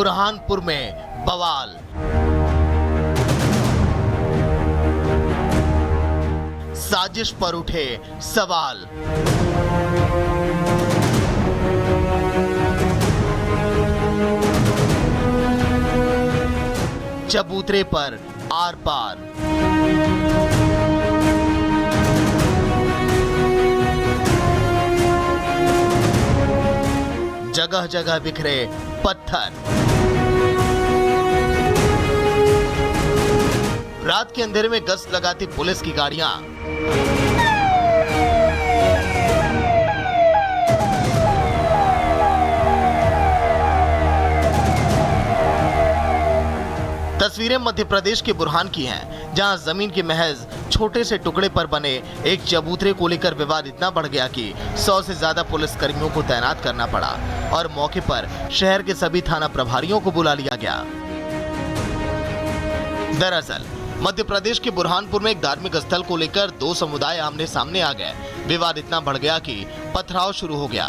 बुरहानपुर में बवाल। साजिश पर उठे सवाल। चबूतरे पर आर पार। जगह जगह बिखरे पत्थर। रात के अंधेरे में गश्त लगाती पुलिस की गाड़ियां। तस्वीरें मध्य प्रदेश के बुरहान की हैं, जहां जमीन के महज छोटे से टुकड़े पर बने एक चबूतरे को लेकर विवाद इतना बढ़ गया कि 100 से ज्यादा पुलिस कर्मियों को तैनात करना पड़ा और मौके पर शहर के सभी थाना प्रभारियों को बुला लिया गया। दरअसल मध्य प्रदेश के बुरहानपुर में एक धार्मिक स्थल को लेकर दो समुदाय आमने सामने आ गए। विवाद इतना बढ़ गया कि पथराव शुरू हो गया।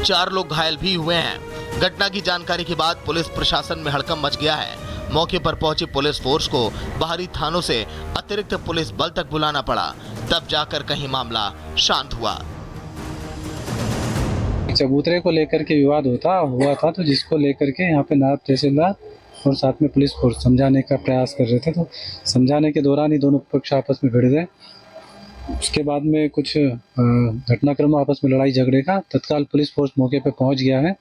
4 लोग घायल भी हुए हैं। घटना की जानकारी के बाद पुलिस प्रशासन में हड़कंप मच गया है। मौके पर पहुंची पुलिस फोर्स को बाहरी थानों से अतिरिक्त पुलिस बल तक बुलाना पड़ा, तब जाकर कहीं मामला शांत हुआ। चबूतरे को लेकर के विवाद हुआ था, तो जिसको लेकर के यहाँ पे नायब तहसीलदार और साथ में पुलिस फोर्स समझाने का प्रयास कर रहे थे। तो समझाने के दौरान ही दोनों पक्ष आपस में भिड़ गए। उसके बाद में कुछ घटनाक्रम आपस में लड़ाई झगड़े का तत्काल पुलिस फोर्स मौके पे पहुंच गया है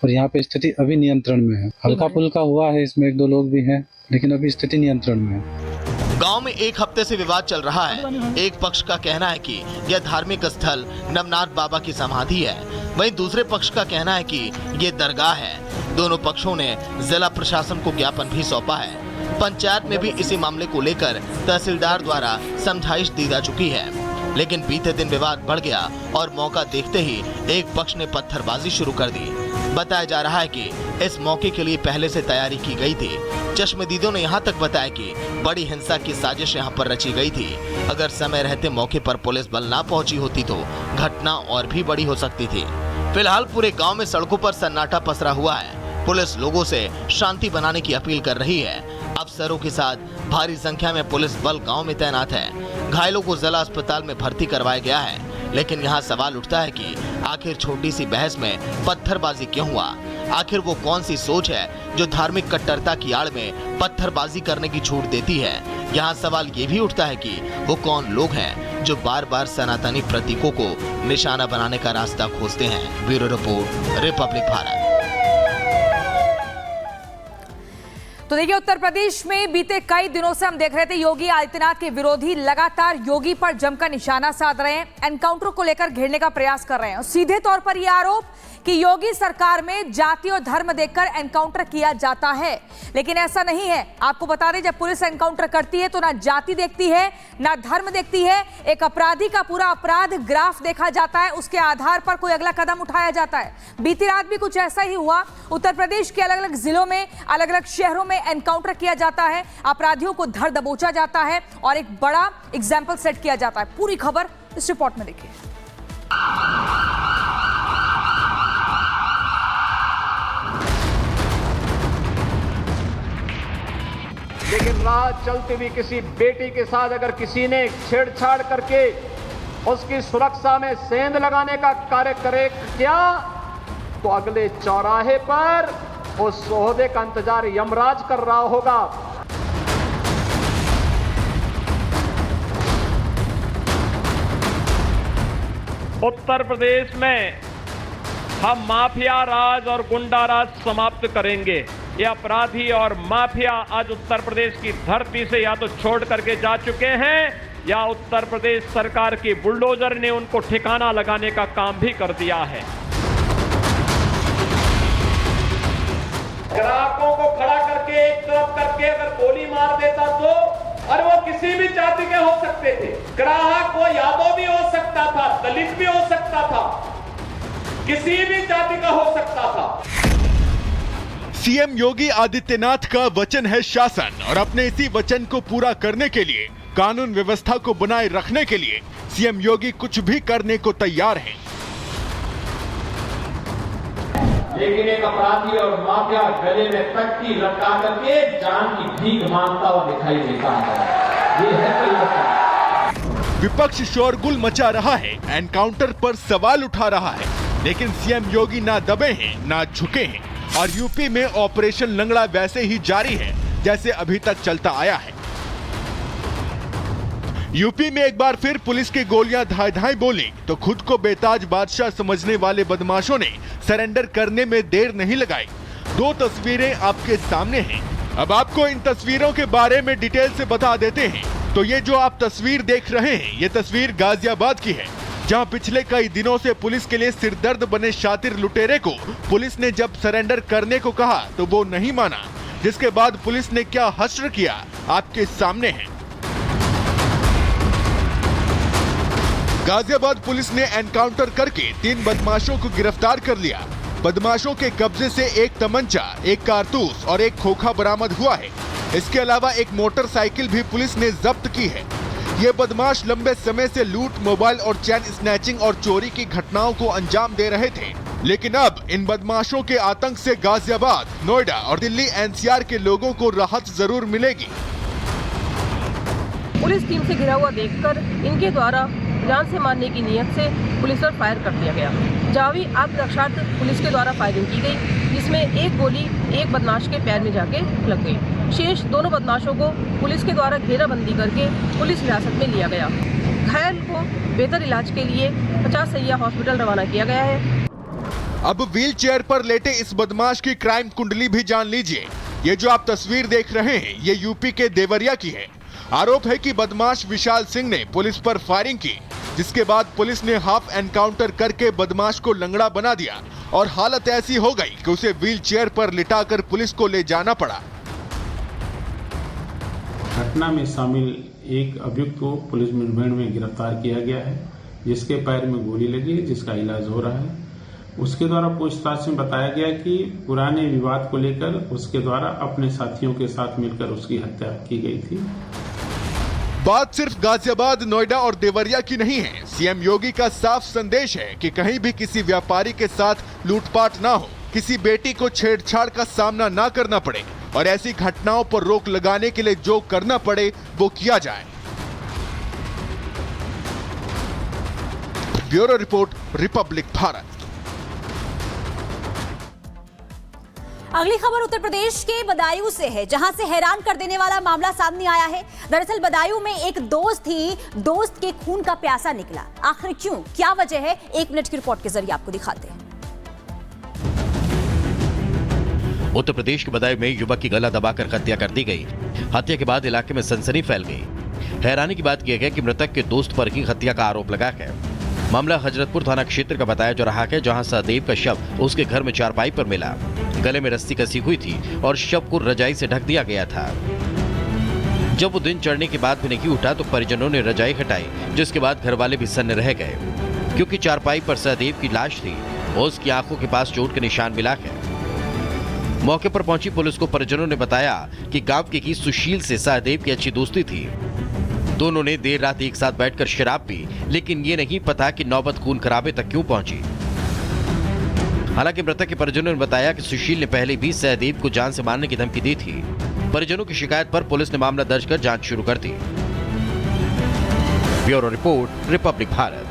और यहाँ पे स्थिति अभी नियंत्रण में है। हल्का फुल्का हुआ है, इसमें 1-2 लोग भी हैं, लेकिन अभी स्थिति नियंत्रण में है। गांव में एक हफ्ते से विवाद चल रहा है। एक पक्ष का कहना है कि यह धार्मिक स्थल नवनाथ बाबा की समाधि है, वहीं दूसरे पक्ष का कहना है कि ये दरगाह है। दोनों पक्षों ने जिला प्रशासन को ज्ञापन भी सौंपा है। पंचायत में भी इसी मामले को लेकर तहसीलदार द्वारा समझाइश दी जा चुकी है, लेकिन बीते दिन विवाद बढ़ गया और मौका देखते ही एक पक्ष ने पत्थरबाजी शुरू कर दी। बताया जा रहा है कि इस मौके के लिए पहले से तैयारी की गई थी। चश्मदीदों ने यहाँ तक बताया कि बड़ी हिंसा की साजिश यहाँ पर रची गई थी। अगर समय रहते मौके पर पुलिस बल ना पहुंची होती तो घटना और भी बड़ी हो सकती थी। फिलहाल पूरे गांव में सड़कों पर सन्नाटा पसरा हुआ है। पुलिस लोगों से शांति बनाने की अपील कर रही है। अफसरों के साथ भारी संख्या में पुलिस बल गांव में तैनात है। घायलों को जिला अस्पताल में भर्ती करवाया गया है, लेकिन यहाँ सवाल उठता है कि आखिर छोटी सी बहस में पत्थरबाजी क्यों हुआ? आखिर वो कौन सी सोच है जो धार्मिक कट्टरता की आड़ में पत्थरबाजी करने की छूट देती है? यहाँ सवाल ये भी उठता है कि वो कौन लोग हैं जो बार बार सनातनी प्रतीकों को निशाना बनाने का रास्ता खोजते हैं। Bureau report, republic Bharat. तो देखिए, उत्तर प्रदेश में बीते कई दिनों से हम देख रहे थे योगी आदित्यनाथ के विरोधी लगातार योगी पर जमकर निशाना साध रहे हैं, एनकाउंटर को लेकर घेरने का प्रयास कर रहे हैं। सीधे तौर पर यह आरोप कि योगी सरकार में जाति और धर्म देखकर एनकाउंटर किया जाता है, लेकिन ऐसा नहीं है। आपको बता दें, जब पुलिस एनकाउंटर करती है तो ना जाति देखती है ना धर्म देखती है। एक अपराधी का पूरा अपराध ग्राफ देखा जाता है, उसके आधार पर कोई अगला कदम उठाया जाता है। बीती रात भी कुछ ऐसा ही हुआ। उत्तर प्रदेश के अलग अलग जिलों में, अलग अलग शहरों में एनकाउंटर किया जाता है, अपराधियों को धर दबोचा जाता है और एक बड़ा एग्जाम्पल सेट किया जाता है। पूरी खबर इस रिपोर्ट में देखिए। लेकिन रात चलती हुई किसी बेटी के साथ अगर किसी ने छेड़छाड़ करके उसकी सुरक्षा में सेंध लगाने का कार्य करे क्या, तो अगले चौराहे पर उस सोहदे का इंतजार यमराज कर रहा होगा। उत्तर प्रदेश में हम माफिया राज और गुंडा राज समाप्त करेंगे। ये अपराधी और माफिया आज उत्तर प्रदेश की धरती से या तो छोड़ करके जा चुके हैं या उत्तर प्रदेश सरकार की बुलडोजर ने उनको ठिकाना लगाने का काम भी कर दिया है। ग्राहकों को खड़ा करके एक तरफ करके अगर गोली मार देता तो, और वो किसी भी जाति के हो सकते थे। ग्राहक वो यादव भी हो सकता था, दलित भी हो सकता था, किसी भी जाति का हो सकता था। सीएम योगी आदित्यनाथ का वचन है शासन, और अपने इसी वचन को पूरा करने के लिए, कानून व्यवस्था को बनाए रखने के लिए सीएम योगी कुछ भी करने को तैयार हैं। लेकिन एक अपराधी और माफिया गले में पट्टी लटका करके जान की भीख मांगता हुआ दिखाई देता है। ये है परिवर्तन। विपक्ष शोरगुल मचा रहा है, एनकाउंटर पर सवाल उठा रहा है, लेकिन सीएम योगी ना दबे हैं ना झुके हैं और यूपी में ऑपरेशन लंगड़ा वैसे ही जारी है जैसे अभी तक चलता आया है। यूपी में एक बार फिर पुलिस की गोलियां धाए-धाए बोली तो खुद को बेताज बादशाह समझने वाले बदमाशों ने सरेंडर करने में देर नहीं लगाई। दो तस्वीरें आपके सामने हैं। अब आपको इन तस्वीरों के बारे में डिटेल से बता देते हैं। तो ये जो आप तस्वीर देख रहे हैं, ये तस्वीर गाजियाबाद की है, जहां पिछले कई दिनों से पुलिस के लिए सिरदर्द बने शातिर लुटेरे को पुलिस ने जब सरेंडर करने को कहा तो वो नहीं माना, जिसके बाद पुलिस ने क्या हश्र किया आपके सामने है। गाजियाबाद पुलिस ने एनकाउंटर करके 3 बदमाशों को गिरफ्तार कर लिया। बदमाशों के कब्जे से एक तमंचा, एक कारतूस और एक खोखा बरामद हुआ है। इसके अलावा एक मोटरसाइकिल भी पुलिस ने जब्त की है। ये बदमाश लंबे समय से लूट, मोबाइल और चैन स्नैचिंग और चोरी की घटनाओं को अंजाम दे रहे थे, लेकिन अब इन बदमाशों के आतंक से गाजियाबाद, नोएडा और दिल्ली एनसीआर के लोगों को राहत जरूर मिलेगी। पुलिस टीम से घिरा हुआ देखकर इनके द्वारा जान से मारने की नियत से पुलिस पर फायर कर दिया गया। जावी आत्मरक्षार्थ पुलिस के द्वारा फायरिंग की गई, जिसमें एक गोली एक बदमाश के पैर में जाके लग गई। शेष दोनों बदमाशों को पुलिस के द्वारा घेराबंदी करके पुलिस हिरासत में लिया गया। घायल को बेहतर इलाज के लिए 50 सैया हॉस्पिटल रवाना किया गया है। अब व्हील चेयर पर लेटे इस बदमाश की क्राइम कुंडली भी जान लीजिए। ये जो आप तस्वीर देख रहे हैं, ये यूपी के देवरिया की है। आरोप है कि बदमाश विशाल सिंह ने पुलिस पर फायरिंग की, जिसके बाद पुलिस ने हाफ एनकाउंटर करके बदमाश को लंगड़ा बना दिया और हालत ऐसी हो गई कि उसे व्हील चेयर पर लिटाकर पुलिस को ले जाना पड़ा। घटना में शामिल एक अभियुक्त को पुलिस मुठभेड़ में गिरफ्तार किया गया है, जिसके पैर में गोली लगी है, जिसका इलाज हो रहा है। उसके द्वारा पूछताछ में बताया गया कि पुराने विवाद को लेकर उसके द्वारा अपने साथियों के साथ मिलकर उसकी हत्या की गई थी। बात सिर्फ गाजियाबाद, नोएडा और देवरिया की नहीं है। सीएम योगी का साफ संदेश है कि कहीं भी किसी व्यापारी के साथ लूटपाट ना हो, किसी बेटी को छेड़छाड़ का सामना ना करना पड़े और ऐसी घटनाओं पर रोक लगाने के लिए जो करना पड़े वो किया जाए। Bureau report, republic Bharat. अगली खबर उत्तर प्रदेश के बदायूं से है, जहां से हैरान कर देने वाला मामला सामने आया है। दरअसल बदायूं में एक दोस्त ही दोस्त के खून का प्यासा निकला। आखिर क्यों, क्या वजह है, 1 मिनट की रिपोर्ट के जरिए आपको दिखाते हैं। उत्तर प्रदेश के बदायूं में युवक की गला दबाकर हत्या कर दी गई। हत्या के बाद इलाके में सनसनी फैल गई। हैरानी की बात यह है कि मृतक के दोस्त पर ही हत्या का आरोप लगा है। मामला हजरतपुर थाना क्षेत्र का बताया जा रहा है, जहां सहदेव का शव उसके घर में चारपाई पर मिला। गले में रस्सी कसी हुई थी और शव को रजाई से ढक दिया गया था। जब वो दिन चढ़ने के बाद भी नहीं उठा तो परिजनों ने रजाई हटाई, जिसके बाद घर वाले भी सन्न रह गए, क्योंकि चारपाई पर सहदेव की लाश थी और उसकी आंखों के पास चोट के निशान मिला है। मौके पर पहुंची पुलिस को परिजनों ने बताया कि गांव के सुशील से सहदेव की अच्छी दोस्ती थी। दोनों ने देर रात एक साथ बैठकर शराब पी, लेकिन ये नहीं पता कि नौबत खून खराबे तक क्यों पहुंची। हालांकि मृतक के परिजनों ने बताया कि सुशील ने पहले भी सहदेव को जान से मारने की धमकी दी थी। परिजनों की शिकायत पर पुलिस ने मामला दर्ज कर जांच शुरू कर दी। Bureau report, republic Bharat.